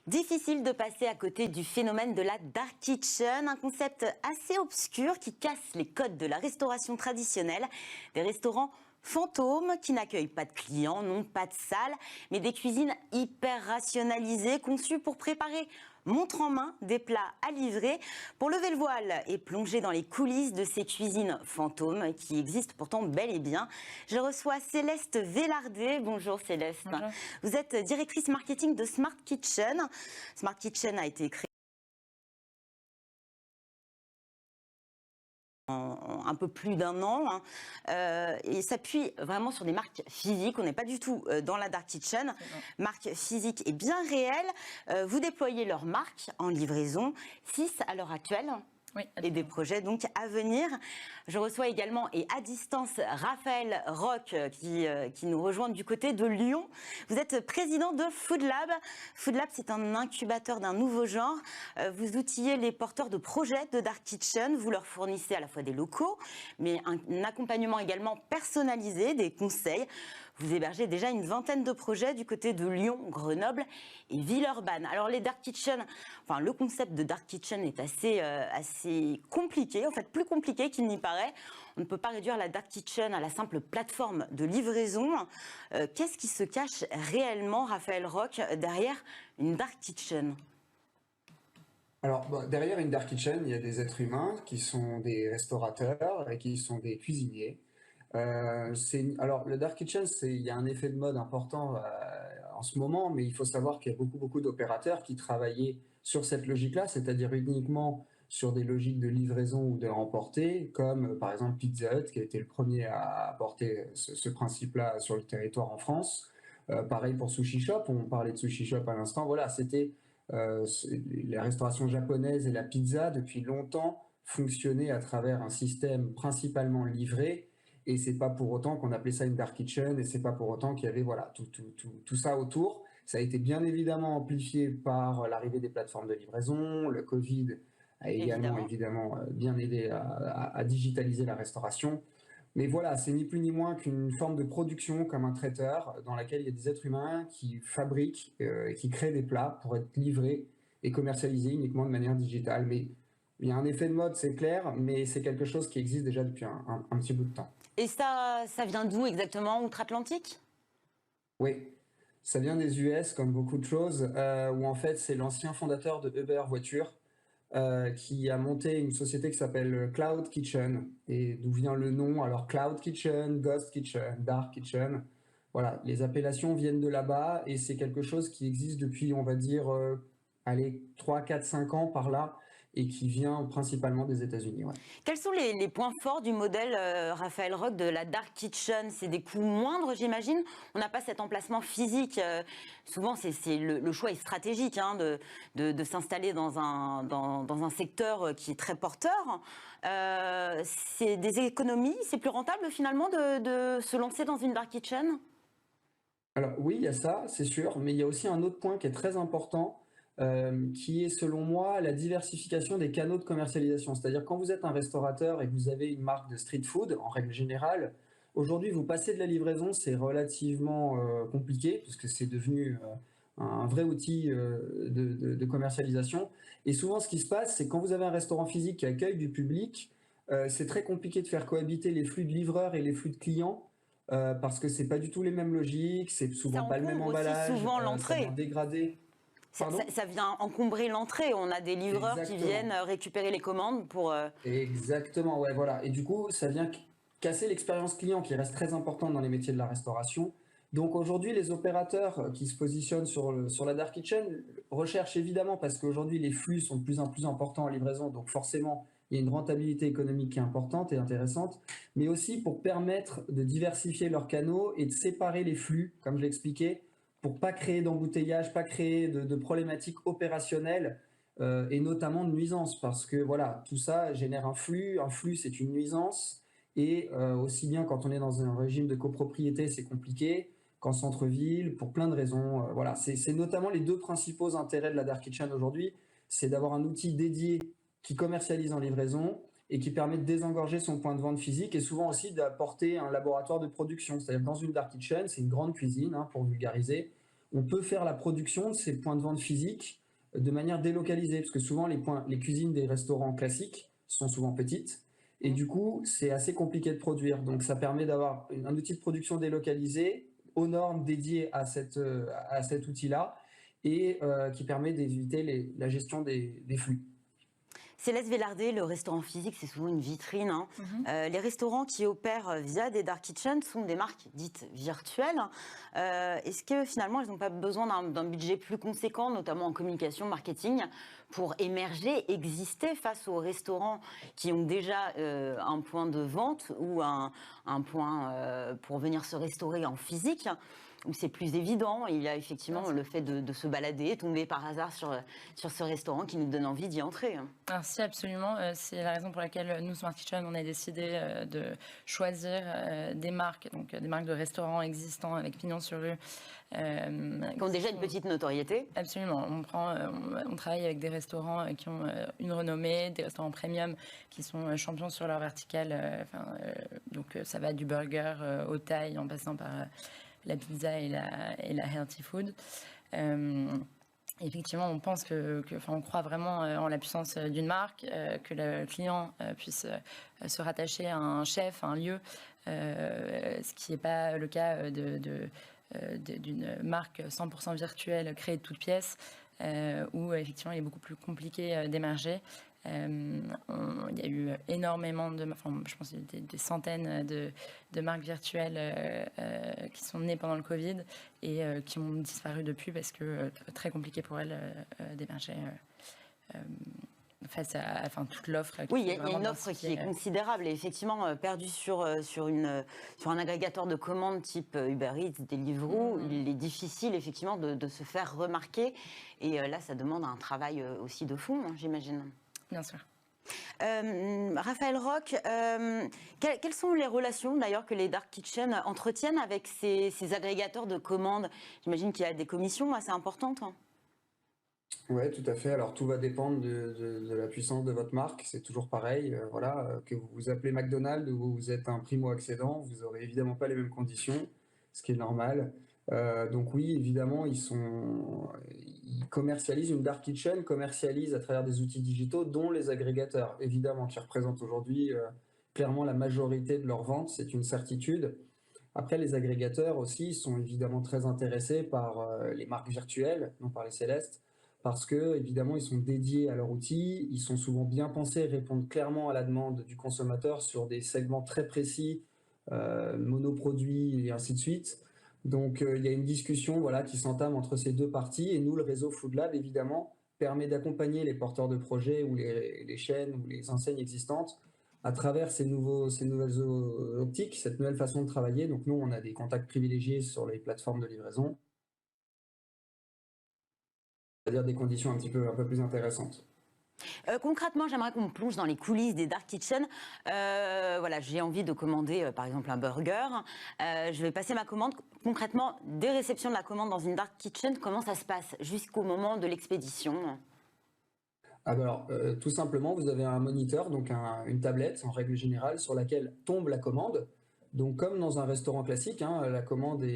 Difficile de passer à côté du phénomène de la dark kitchen, un concept assez obscur qui casse les codes de la restauration traditionnelle. Des restaurants fantômes qui n'accueillent pas de clients, non pas de salle, mais des cuisines hyper rationalisées conçues pour préparer montre en main des plats à livrer. Pour lever le voile et plonger dans les coulisses de ces cuisines fantômes qui existent pourtant bel et bien, je reçois Céleste Velarde. Bonjour Céleste. Bonjour. Vous êtes directrice marketing de Smart Kitchen. Smart Kitchen a été créé en un peu plus d'un an et s'appuie vraiment sur des marques physiques. On n'est pas du tout dans la dark kitchen. Marque physique et bien réelle. Vous déployez leur marque en livraison, 6 à l'heure actuelle. Oui, Et des projets donc à venir. Je reçois également et à distance Raphaël Roch qui nous rejoint du côté de Lyon. Vous êtes président de Food Lab. Food Lab, c'est un incubateur d'un nouveau genre. Vous outillez les porteurs de projets de Dark Kitchen. Vous leur fournissez à la fois des locaux, mais un accompagnement également personnalisé, des conseils. Vous hébergez déjà une vingtaine de projets du côté de Lyon, Grenoble et Villeurbanne. Alors les Dark Kitchen, enfin le concept de Dark Kitchen est assez compliqué, en fait plus compliqué qu'il n'y paraît. On ne peut pas réduire la Dark Kitchen à la simple plateforme de livraison. Qu'est-ce qui se cache réellement, Raphaël Roch, derrière une Dark Kitchen ? Alors, derrière une dark kitchen, il y a des êtres humains qui sont des restaurateurs et qui sont des cuisiniers. Alors, le dark kitchen, il y a un effet de mode important en ce moment, mais il faut savoir qu'il y a beaucoup d'opérateurs qui travaillaient sur cette logique-là, c'est-à-dire uniquement sur des logiques de livraison ou de emporter, comme par exemple Pizza Hut, qui a été le premier à apporter ce principe-là sur le territoire en France. Pareil pour Sushi Shop, on parlait de Sushi Shop à l'instant. Voilà, la restauration japonaise et la pizza depuis longtemps fonctionnaient à travers un système principalement livré, et c'est pas pour autant qu'on appelait ça une dark kitchen, et c'est pas pour autant qu'il y avait voilà tout ça autour. Ça a été bien évidemment amplifié par l'arrivée des plateformes de livraison. Le Covid a évidemment bien aidé à digitaliser la restauration. Mais voilà, c'est ni plus ni moins qu'une forme de production comme un traiteur dans laquelle il y a des êtres humains qui fabriquent et qui créent des plats pour être livrés et commercialisés uniquement de manière digitale. Mais il y a un effet de mode, c'est clair, mais c'est quelque chose qui existe déjà depuis un petit bout de temps. Et ça vient d'où exactement, outre-Atlantique ? Oui, ça vient des US comme beaucoup de choses, où en fait c'est l'ancien fondateur de Uber Voiture qui a monté une société qui s'appelle Cloud Kitchen. Et d'où vient le nom? Alors Cloud Kitchen, Ghost Kitchen, Dark Kitchen. Voilà, les appellations viennent de là-bas et c'est quelque chose qui existe depuis, on va dire, 3, 4, 5 ans par là, et qui vient principalement des États-Unis. Ouais. Quels sont les points forts du modèle, Raphaël Roch, de la Dark Kitchen ? C'est des coûts moindres, j'imagine. On n'a pas cet emplacement physique. Souvent, le choix est stratégique de s'installer dans un secteur qui est très porteur. C'est des économies. C'est plus rentable finalement de se lancer dans une Dark Kitchen ? Alors oui, il y a ça, c'est sûr, mais il y a aussi un autre point qui est très important, qui est selon moi la diversification des canaux de commercialisation. C'est-à-dire quand vous êtes un restaurateur et que vous avez une marque de street food, en règle générale, aujourd'hui vous passez de la livraison, c'est relativement compliqué puisque c'est devenu un vrai outil de commercialisation. Et souvent ce qui se passe, c'est quand vous avez un restaurant physique qui accueille du public, c'est très compliqué de faire cohabiter les flux de livreurs et les flux de clients. Parce que c'est pas du tout les mêmes logiques, c'est souvent pas le même emballage, souvent ça l'entrée. vient dégrader. Ça vient encombrer l'entrée. On a des livreurs qui viennent récupérer les commandes pour... Exactement, ouais, voilà. Et du coup, ça vient casser l'expérience client qui reste très importante dans les métiers de la restauration. Donc aujourd'hui, les opérateurs qui se positionnent sur la Dark Kitchen recherchent évidemment, parce qu'aujourd'hui les flux sont de plus en plus importants en livraison, donc forcément il y a une rentabilité économique qui est importante et intéressante, mais aussi pour permettre de diversifier leurs canaux et de séparer les flux, comme je l'expliquais, pour pas créer d'embouteillage, pas créer de problématiques opérationnelles et notamment de nuisances, parce que voilà, tout ça génère un flux c'est une nuisance, et aussi bien quand on est dans un régime de copropriété, c'est compliqué, qu'en centre-ville, pour plein de raisons. Voilà, c'est notamment les deux principaux intérêts de la Dark Kitchen aujourd'hui, c'est d'avoir un outil dédié qui commercialise en livraison et qui permet de désengorger son point de vente physique, et souvent aussi d'apporter un laboratoire de production. C'est-à-dire que dans une Dark Kitchen, c'est une grande cuisine, pour vulgariser, on peut faire la production de ces points de vente physiques de manière délocalisée, parce que souvent les cuisines des restaurants classiques sont souvent petites, et du coup c'est assez compliqué de produire. Donc ça permet d'avoir un outil de production délocalisé aux normes dédiées à cet outil-là, et qui permet d'éviter la gestion des flux. Céleste Vélardé, le restaurant physique, c'est souvent une vitrine. Hein. Les restaurants qui opèrent via des dark kitchens sont des marques dites virtuelles. Est-ce que finalement, elles n'ont pas besoin d'un budget plus conséquent, notamment en communication, marketing, pour émerger, exister face aux restaurants qui ont déjà un point de vente ou un point pour venir se restaurer en physique, où c'est plus évident? Il y a effectivement le fait de se balader, tomber par hasard sur ce restaurant qui nous donne envie d'y entrer. Alors si, absolument. C'est la raison pour laquelle nous, Smart Kitchen, on a décidé de choisir des marques, donc des marques de restaurants existants avec pignon sur rue. Qui ont déjà une petite notoriété. Absolument. On travaille avec des restaurants qui ont une renommée, des restaurants premium qui sont champions sur leur verticale. Donc ça va du burger au thaï en passant par la pizza et la healthy food. Effectivement, on pense on croit vraiment en la puissance d'une marque, que le client puisse se rattacher à un chef, à un lieu, ce qui n'est pas le cas d'une marque 100% virtuelle créée de toutes pièces, où effectivement il est beaucoup plus compliqué d'émerger. Il y a eu énormément je pense qu'il y a des centaines de marques virtuelles qui sont nées pendant le Covid et qui ont disparu depuis parce que très compliqué pour elles d'émerger face à toute l'offre. Oui, il y a une offre qui est considérable et effectivement perdue sur un agrégateur de commandes type Uber Eats, Deliveroo. Il est difficile effectivement de se faire remarquer et là ça demande un travail aussi de fond, hein, j'imagine. Bien sûr. Raphaël Roch, quelles sont les relations d'ailleurs que les dark kitchens entretiennent avec ces agrégateurs de commandes? J'imagine qu'il y a des commissions assez importantes. Oui, tout à fait. Alors tout va dépendre de la puissance de votre marque. C'est toujours pareil. Que vous vous appelez McDonald's ou vous êtes un primo-accédant, vous n'aurez évidemment pas les mêmes conditions, ce qui est normal. Donc oui, évidemment, ils commercialisent, une dark kitchen commercialise à travers des outils digitaux, dont les agrégateurs, évidemment, qui représentent aujourd'hui clairement la majorité de leurs ventes, c'est une certitude. Après, les agrégateurs aussi sont évidemment très intéressés par les marques virtuelles, non par les célestes, parce que évidemment, ils sont dédiés à leur outil, ils sont souvent bien pensés, répondent clairement à la demande du consommateur sur des segments très précis, monoproduits et ainsi de suite. Donc il y a une discussion qui s'entame entre ces deux parties et nous, le réseau Food Lab, évidemment, permet d'accompagner les porteurs de projets ou les chaînes ou les enseignes existantes à travers ces nouvelles optiques, cette nouvelle façon de travailler. Donc nous, on a des contacts privilégiés sur les plateformes de livraison, c'est-à-dire des conditions un peu plus intéressantes. Concrètement, j'aimerais qu'on plonge dans les coulisses des dark kitchens. J'ai envie de commander par exemple un burger. Je vais passer ma commande. Concrètement, dès réception de la commande dans une dark kitchen, comment ça se passe jusqu'au moment de l'expédition? Alors, tout simplement, vous avez un moniteur, donc une tablette en règle générale, sur laquelle tombe la commande. Donc, comme dans un restaurant classique, la commande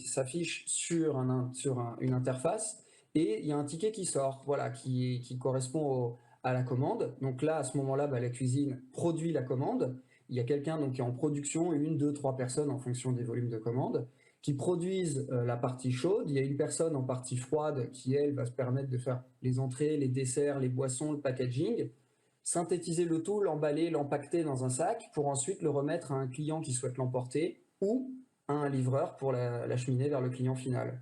s'affiche sur une interface. Et il y a un ticket qui sort, qui correspond à la commande. Donc là, à ce moment-là, la cuisine produit la commande. Il y a quelqu'un qui est en production, 1, 2, 3 personnes en fonction des volumes de commandes, qui produisent la partie chaude. Il y a une personne en partie froide qui, elle, va se permettre de faire les entrées, les desserts, les boissons, le packaging, synthétiser le tout, l'emballer, l'empaqueter dans un sac pour ensuite le remettre à un client qui souhaite l'emporter ou à un livreur pour l'acheminer vers le client final.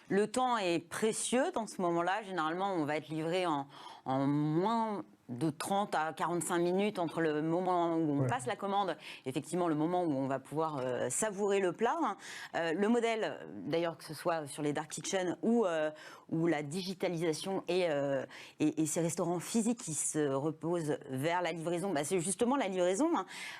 Le temps est précieux dans ce moment-là. Généralement, on va être livré en moins de 30 à 45 minutes entre le moment où on passe la commande, effectivement le moment où on va pouvoir savourer le plat. Le modèle, d'ailleurs, que ce soit sur les dark kitchens ou la digitalisation et ces restaurants physiques qui se reposent vers la livraison, c'est justement la livraison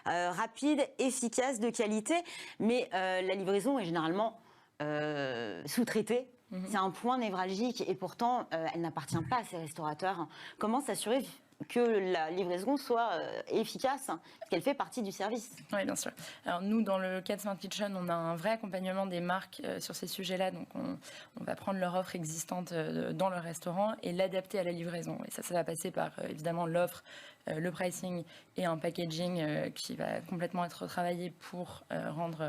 rapide, efficace, de qualité, mais la livraison est généralement sous-traitée. C'est un point névralgique et pourtant elle n'appartient pas à ces restaurateurs. Comment s'assurer que la livraison soit efficace, parce qu'elle fait partie du service. Oui, bien sûr. Alors nous, dans le cadre Smart Kitchen, on a un vrai accompagnement des marques sur ces sujets-là. Donc on va prendre leur offre existante dans le restaurant et l'adapter à la livraison. Et ça va passer par évidemment l'offre, le pricing et un packaging qui va complètement être retravaillé pour rendre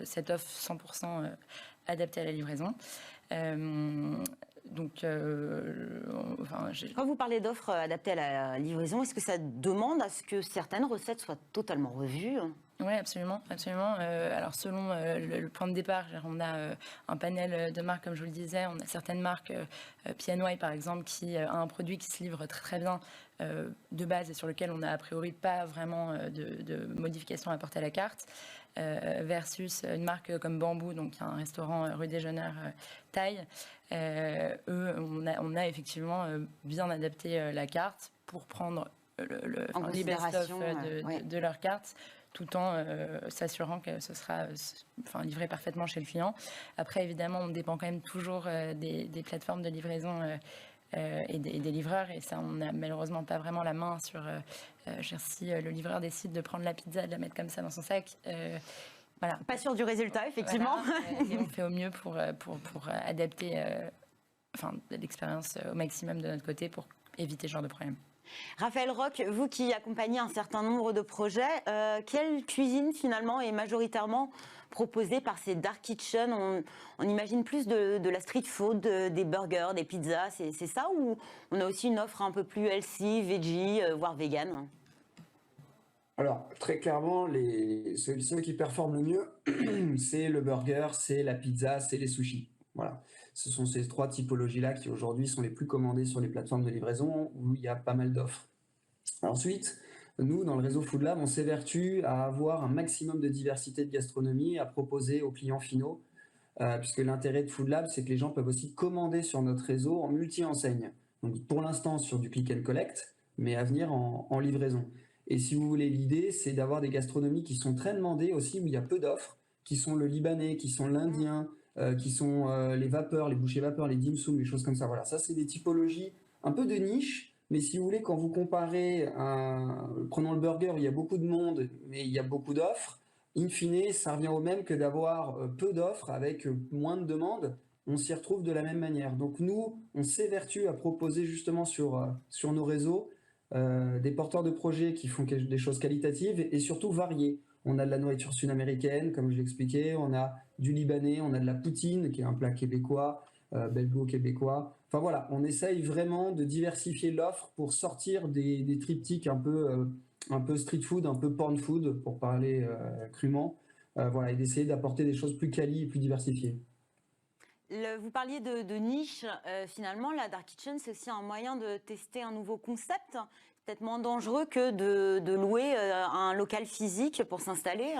cette offre 100% adaptée à la livraison. Donc, Quand vous parlez d'offres adaptées à la livraison, est-ce que ça demande à ce que certaines recettes soient totalement revues ? Oui, absolument, absolument. Alors selon le point de départ, on a un panel de marques, comme je vous le disais, on a certaines marques, PNY par exemple, qui a un produit qui se livre très très bien de base et sur lequel on n'a a priori pas vraiment de modifications à apporter à la carte, versus une marque comme Bambou, donc un restaurant rue Déjeuneur Thaï. Eux, on a effectivement bien adapté la carte pour prendre les best-of de leur carte, tout en s'assurant que ce sera livré parfaitement chez le client. Après, évidemment, on dépend quand même toujours des plateformes de livraison et des livreurs, et ça, on n'a malheureusement pas vraiment la main sur si le livreur décide de prendre la pizza, de la mettre comme ça dans son sac. Voilà. Pas sûr du résultat, effectivement. Voilà, et on fait au mieux pour adapter l'expérience au maximum de notre côté pour éviter ce genre de problème. Raphaël Roch, vous qui accompagnez un certain nombre de projets, quelle cuisine finalement est majoritairement proposée par ces dark kitchens ? On imagine plus de la street food, des burgers, des pizzas, c'est ça, ou on a aussi une offre un peu plus healthy, veggie, voire vegan ? Alors, très clairement, ceux qui performent le mieux, c'est le burger, c'est la pizza, c'est les sushis. Voilà. Ce sont ces trois typologies-là qui aujourd'hui sont les plus commandées sur les plateformes de livraison où il y a pas mal d'offres. Ensuite, nous, dans le réseau Food Lab, on s'évertue à avoir un maximum de diversité de gastronomie à proposer aux clients finaux, puisque l'intérêt de Food Lab, c'est que les gens peuvent aussi commander sur notre réseau en multi-enseigne. Donc, pour l'instant, sur du click and collect, mais à venir en livraison. Et si vous voulez, l'idée, c'est d'avoir des gastronomies qui sont très demandées aussi, où il y a peu d'offres, qui sont le libanais, qui sont l'indien, qui sont les vapeurs, les bouchées vapeurs, les dim sum, les choses comme ça. Voilà, ça, c'est des typologies un peu de niche, mais si vous voulez, quand vous comparez, prenons le burger, il y a beaucoup de monde, mais il y a beaucoup d'offres, in fine, ça revient au même que d'avoir peu d'offres avec moins de demandes. On s'y retrouve de la même manière. Donc nous, on s'évertue à proposer justement sur nos réseaux des porteurs de projets qui font des choses qualitatives et surtout variées. On a de la nourriture sud-américaine, comme je l'expliquais, on a du libanais, on a de la poutine, qui est un plat québécois, belgo-québécois. Enfin voilà, on essaye vraiment de diversifier l'offre pour sortir des triptyques un peu street food, un peu porn food, pour parler crûment, voilà, et d'essayer d'apporter des choses plus quali et plus diversifiées. Vous parliez de niche, finalement, la Dark Kitchen, c'est aussi un moyen de tester un nouveau concept, peut-être moins dangereux que de louer un local physique pour s'installer.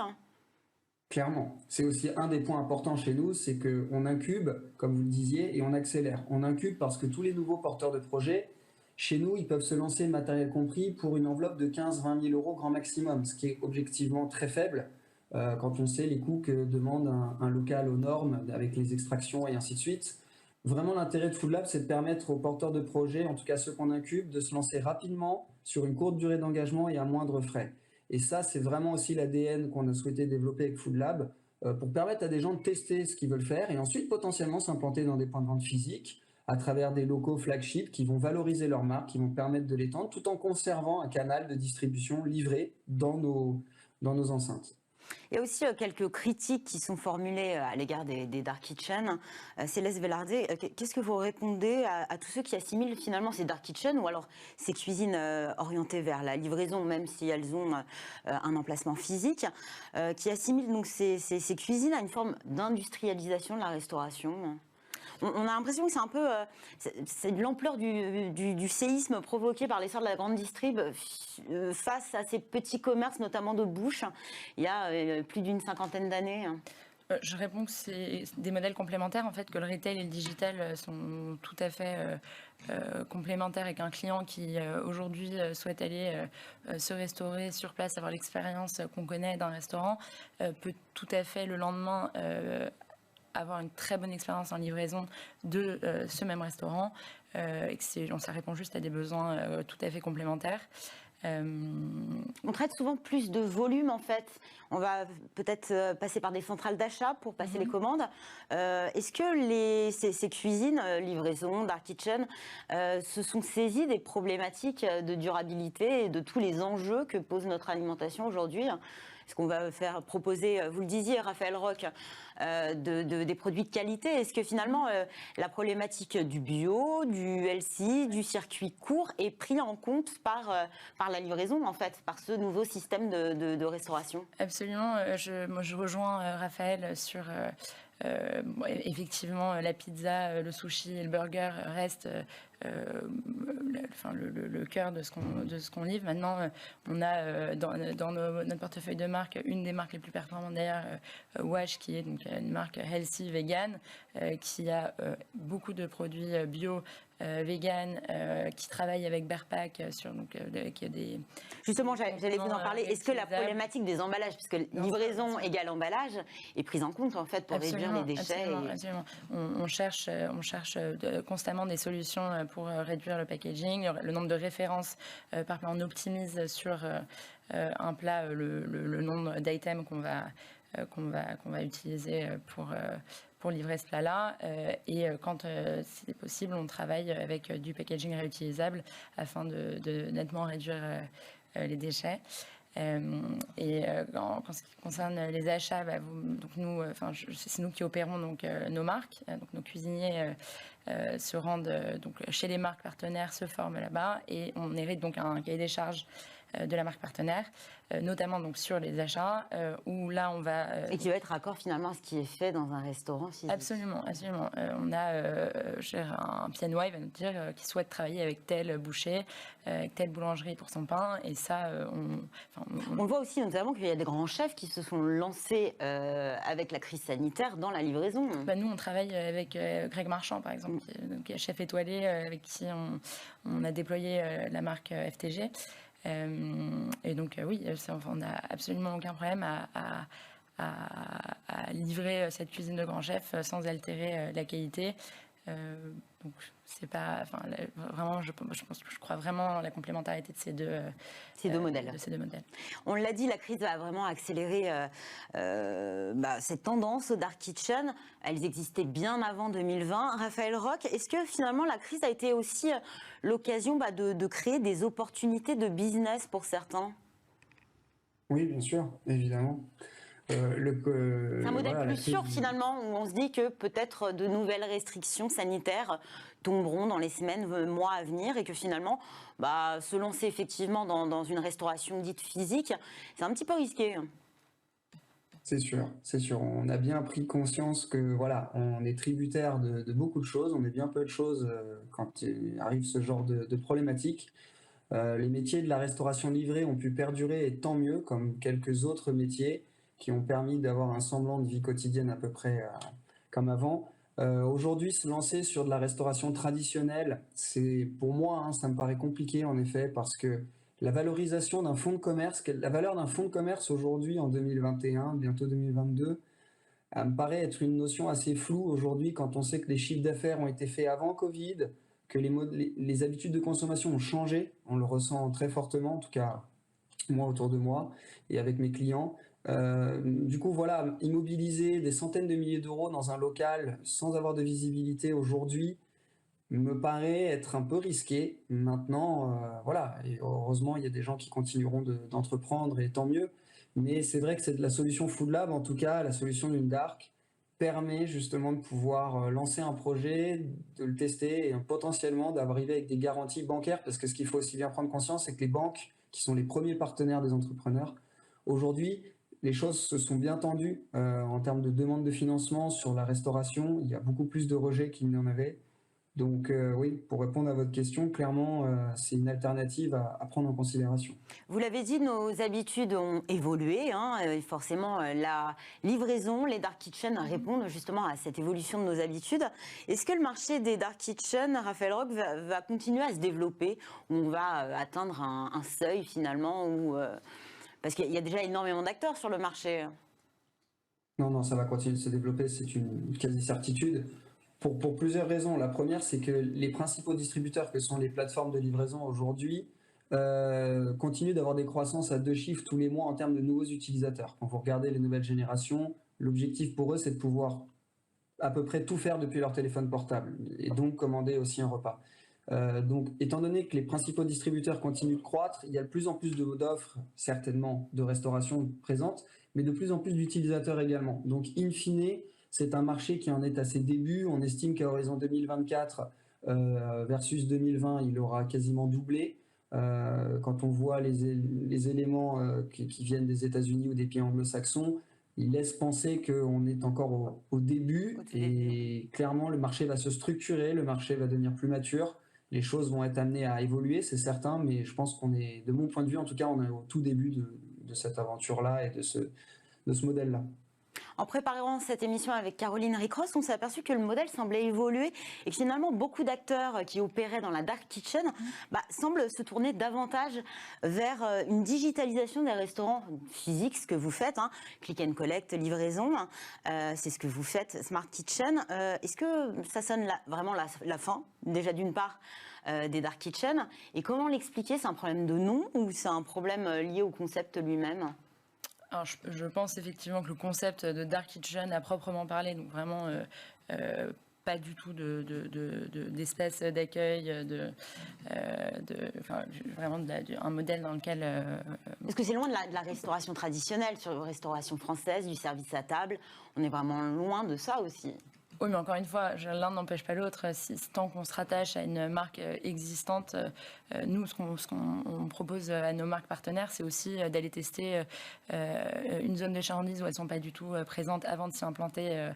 Clairement, c'est aussi un des points importants chez nous, c'est qu'on incube, comme vous le disiez, et on accélère. On incube parce que tous les nouveaux porteurs de projets, chez nous, ils peuvent se lancer, matériel compris, pour une enveloppe de 15-20 000 euros grand maximum, ce qui est objectivement très faible. Quand on sait les coûts que demande un local aux normes avec les extractions et ainsi de suite. Vraiment, l'intérêt de Food Lab, c'est de permettre aux porteurs de projets, en tout cas ceux qu'on incube, de se lancer rapidement sur une courte durée d'engagement et à moindre frais. Et ça, c'est vraiment aussi l'ADN qu'on a souhaité développer avec Food Lab pour permettre à des gens de tester ce qu'ils veulent faire et ensuite potentiellement s'implanter dans des points de vente physiques à travers des locaux flagship qui vont valoriser leur marque, qui vont permettre de l'étendre tout en conservant un canal de distribution livré dans nos enceintes. Il y a aussi quelques critiques qui sont formulées à l'égard des Dark Kitchen. Céleste Velarde, qu'est-ce que vous répondez à tous ceux qui assimilent finalement ces Dark Kitchen ou alors ces cuisines orientées vers la livraison, même si elles ont un emplacement physique, qui assimilent donc ces cuisines à une forme d'industrialisation de la restauration ? On a l'impression que c'est un peu c'est de l'ampleur du séisme provoqué par l'essor de la grande distrib face à ces petits commerces, notamment de bouche, il y a plus d'une cinquantaine d'années. Je réponds que c'est des modèles complémentaires, en fait, que le retail et le digital sont tout à fait complémentaires et qu'un client qui aujourd'hui souhaite aller se restaurer sur place, avoir l'expérience qu'on connaît d'un restaurant, peut tout à fait le lendemain avoir une très bonne expérience en livraison de ce même restaurant. et que ça répond juste à des besoins tout à fait complémentaires. On traite souvent plus de volume en fait. On va peut-être passer par des centrales d'achat pour passer les commandes. Est-ce que ces cuisines, livraison, dark kitchen, se sont saisies des problématiques de durabilité et de tous les enjeux que pose notre alimentation aujourd'hui? Est-ce qu'on va proposer, vous le disiez, Raphaël Roch, des produits de qualité? Est-ce que finalement la problématique du bio, du healthy, du circuit court est pris en compte par la livraison en fait, par ce nouveau système de restauration? Absolument. Moi, je rejoins Raphaël sur effectivement la pizza, le sushi et le burger restent le cœur de ce qu'on livre. Maintenant, on a dans notre portefeuille de marques une des marques les plus performantes d'ailleurs, Wash, qui est donc une marque healthy vegan, qui a beaucoup de produits bio, vegan, qui travaille avec Bearpack qui a des... Justement, j'allais vous en parler. Est-ce que la problématique des emballages, puisque livraison égale emballage, est prise en compte en fait pour réduire les déchets? Absolument. On cherche constamment des solutions pour réduire le packaging, le nombre de références par plat. On optimise sur un plat le nombre d'items qu'on va utiliser pour livrer ce plat-là. Et quand c'est possible, on travaille avec du packaging réutilisable afin de nettement réduire les déchets. En ce qui concerne les achats, c'est nous qui opérons nos marques. Donc nos cuisiniers se rendent chez les marques partenaires, se forment là-bas et on hérite donc un cahier des charges de la marque partenaire, notamment donc sur les achats, où là on va... et qui va être raccord finalement à ce qui est fait dans un restaurant physique. Absolument. On a un pianois, il va nous dire qu'il souhaite travailler avec tel boucher, avec telle boulangerie pour son pain, et ça, on voit aussi notamment qu'il y a des grands chefs qui se sont lancés avec la crise sanitaire dans la livraison. Nous, on travaille avec Greg Marchand, par exemple, qui est chef étoilé, avec qui on a déployé la marque FTG. Et donc oui, on n'a absolument aucun problème à livrer cette cuisine de grand chef sans altérer la qualité. Donc c'est pas, vraiment, je crois vraiment à la complémentarité de ces deux modèles. On l'a dit, la crise a vraiment accéléré cette tendance au dark kitchen. Elles existaient bien avant 2020. Raphaël Roch, est-ce que finalement la crise a été aussi l'occasion de créer des opportunités de business pour certains? Oui, bien sûr, évidemment. C'est un modèle plus sûr finalement, où on se dit que peut-être de nouvelles restrictions sanitaires tomberont dans les semaines, mois à venir, et que finalement, se lancer effectivement dans une restauration dite physique, c'est un petit peu risqué. C'est sûr. On a bien pris conscience que voilà, on est tributaire de beaucoup de choses, on est bien peu de choses quand il arrive ce genre de problématique. Les métiers de la restauration livrée ont pu perdurer, et tant mieux, comme quelques autres métiers qui ont permis d'avoir un semblant de vie quotidienne à peu près comme avant. Aujourd'hui, se lancer sur de la restauration traditionnelle, pour moi, ça me paraît compliqué en effet, parce que la valorisation d'un fonds de commerce, la valeur d'un fonds de commerce aujourd'hui en 2021, bientôt 2022, me paraît être une notion assez floue aujourd'hui quand on sait que les chiffres d'affaires ont été faits avant Covid, que les habitudes de consommation ont changé, on le ressent très fortement, en tout cas moi autour de moi et avec mes clients. Du coup, voilà, immobiliser des centaines de milliers d'euros dans un local sans avoir de visibilité aujourd'hui me paraît être un peu risqué. Maintenant, voilà, et heureusement, il y a des gens qui continueront d'entreprendre, et tant mieux. Mais c'est vrai que c'est de la solution Food Lab, en tout cas, la solution d'une dark permet justement de pouvoir lancer un projet, de le tester et potentiellement d'arriver avec des garanties bancaires, parce que ce qu'il faut aussi bien prendre conscience, c'est que les banques, qui sont les premiers partenaires des entrepreneurs, aujourd'hui, les choses se sont bien tendues en termes de demande de financement sur la restauration. Il y a beaucoup plus de rejets qu'il n'y en avait. Donc oui, pour répondre à votre question, clairement, c'est une alternative à prendre en considération. Vous l'avez dit, nos habitudes ont évolué. Et forcément, la livraison, les dark kitchens répondent justement à cette évolution de nos habitudes. Est-ce que le marché des dark kitchens, Raphaël Roch, va continuer à se développer? Où on va atteindre un seuil finalement parce qu'il y a déjà énormément d'acteurs sur le marché. Non, ça va continuer de se développer, c'est une quasi-certitude. Pour plusieurs raisons. La première, c'est que les principaux distributeurs que sont les plateformes de livraison aujourd'hui continuent d'avoir des croissances à 2 chiffres tous les mois en termes de nouveaux utilisateurs. Quand vous regardez les nouvelles générations, l'objectif pour eux, c'est de pouvoir à peu près tout faire depuis leur téléphone portable et donc commander aussi un repas. Donc, étant donné que les principaux distributeurs continuent de croître, il y a de plus en plus d'offres, certainement, de restauration présentes, mais de plus en plus d'utilisateurs également. Donc, in fine, c'est un marché qui en est à ses débuts. On estime qu'à horizon 2024 versus 2020, il aura quasiment doublé. Quand on voit les éléments qui viennent des États-Unis ou des pays anglo-saxons, il laisse penser qu'on est encore au début et clairement le marché va se structurer, le marché va devenir plus mature, les choses vont être amenées à évoluer, c'est certain, mais je pense qu'on est, de mon point de vue en tout cas, on est au tout début de cette aventure-là et de ce modèle-là. En préparant cette émission avec Caroline Ricross, on s'est aperçu que le modèle semblait évoluer et que finalement beaucoup d'acteurs qui opéraient dans la dark kitchen semblent se tourner davantage vers une digitalisation des restaurants physiques, ce que vous faites, click and collect, livraison, c'est ce que vous faites, Smart Kitchen. Est-ce que ça sonne vraiment la fin, déjà d'une part, des dark kitchen, et comment l'expliquer? C'est un problème de nom ou c'est un problème lié au concept lui-même? Alors, je pense effectivement que le concept de dark kitchen à proprement parler, donc vraiment pas du tout d'espace d'accueil, vraiment un modèle dans lequel... Parce que c'est loin de la restauration traditionnelle, sur la restauration française, du service à table, on est vraiment loin de ça aussi. Oui, mais encore une fois, l'un n'empêche pas l'autre. Tant qu'on se rattache à une marque existante, nous, ce qu'on propose à nos marques partenaires, c'est aussi d'aller tester une zone de chalandise où elles ne sont pas du tout présentes avant de s'y implanter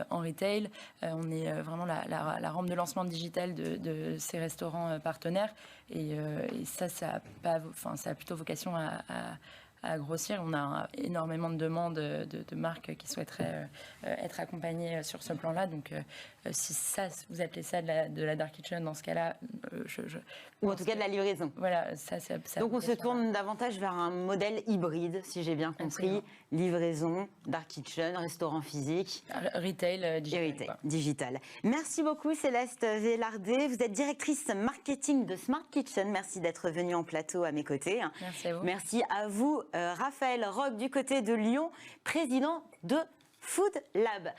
en retail. On est vraiment la rampe de lancement digital de ces restaurants partenaires. Et ça a plutôt vocation à grossir. On a énormément de demandes de marques qui souhaiteraient être accompagnées sur ce plan-là. Donc, si vous appelez ça de la dark kitchen, dans ce cas-là, ou en tout cas de la livraison. Voilà, ça donc, on se tourne davantage vers un modèle hybride, si j'ai bien compris. Absolument. Livraison, dark kitchen, restaurant physique. Retail, digital. Merci beaucoup, Céleste Vélardé. Vous êtes directrice marketing de Smart Kitchen. Merci d'être venue en plateau à mes côtés. Merci à vous. Merci à vous, Raphaël Roch, du côté de Lyon, président de Food Lab.